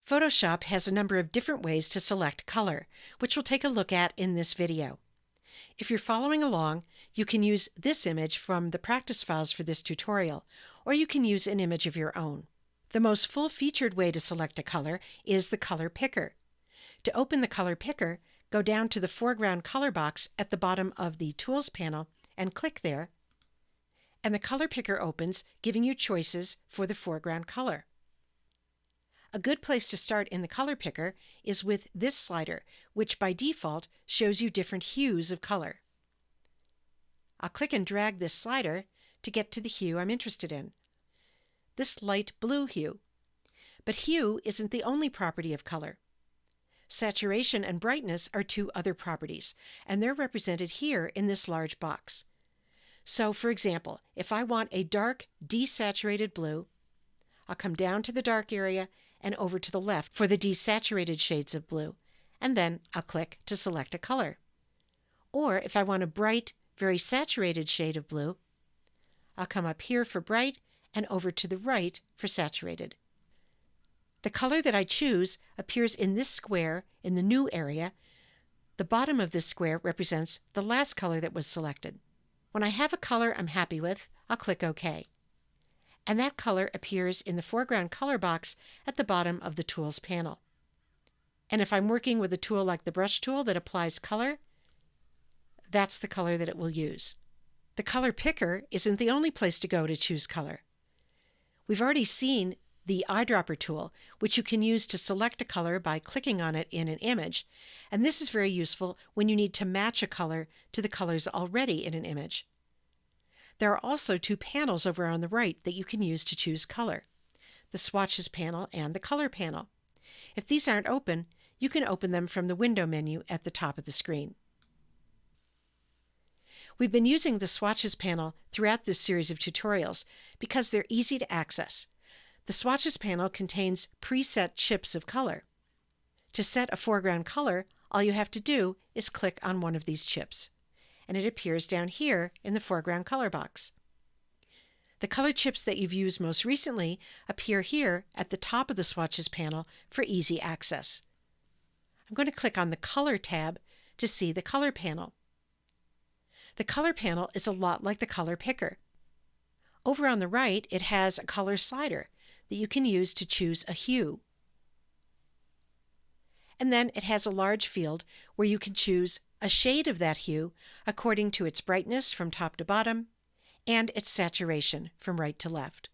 Photoshop has a number of different ways to select color, which we'll take a look at in this video. If you're following along, you can use this image from the practice files for this tutorial, or you can use an image of your own. The most full-featured way to select a color is the color picker. To open the color picker, go down to the Foreground Color box at the bottom of the Tools panel and click there, and the color picker opens, giving you choices for the foreground color. A good place to start in the color picker is with this slider, which by default shows you different hues of color. I'll click and drag this slider to get to the hue I'm interested in, this light blue hue. But hue isn't the only property of color. Saturation and brightness are two other properties, and they're represented here in this large box. So, for example, if I want a dark, desaturated blue, I'll come down to the dark area and over to the left for the desaturated shades of blue, and then I'll click to select a color. Or if I want a bright, very saturated shade of blue, I'll come up here for bright and over to the right for saturated. The color that I choose appears in this square in the new area. The bottom of this square represents the last color that was selected. When I have a color I'm happy with, I'll click OK. And that color appears in the Foreground Color box at the bottom of the Tools panel. And if I'm working with a tool like the brush tool that applies color, that's the color that it will use. The color picker isn't the only place to go to choose color. We've already seen the eyedropper tool, which you can use to select a color by clicking on it in an image, and this is very useful when you need to match a color to the colors already in an image. There are also two panels over on the right that you can use to choose color, the Swatches panel and the Color panel. If these aren't open, you can open them from the Window menu at the top of the screen. We've been using the Swatches panel throughout this series of tutorials because they're easy to access. The Swatches panel contains preset chips of color. To set a foreground color, all you have to do is click on one of these chips, and it appears down here in the Foreground Color box. The color chips that you've used most recently appear here at the top of the Swatches panel for easy access. I'm going to click on the Color tab to see the Color panel. The Color panel is a lot like the color picker. Over on the right, it has a color slider that you can use to choose a hue. And then it has a large field where you can choose a shade of that hue according to its brightness from top to bottom and its saturation from right to left.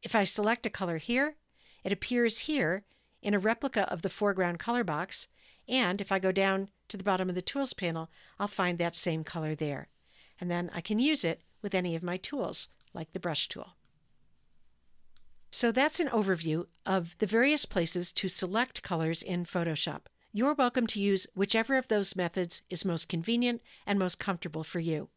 If I select a color here, it appears here in a replica of the Foreground Color box, and if I go down to the bottom of the Tools panel, I'll find that same color there. And then I can use it with any of my tools, like the brush tool. So that's an overview of the various places to select colors in Photoshop. You're welcome to use whichever of those methods is most convenient and most comfortable for you.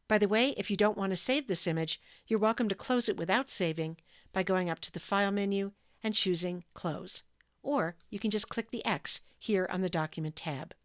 By the way, if you don't want to save this image, you're welcome to close it without saving by going up to the File menu and choosing Close. Or you can just click the X here on the Document tab.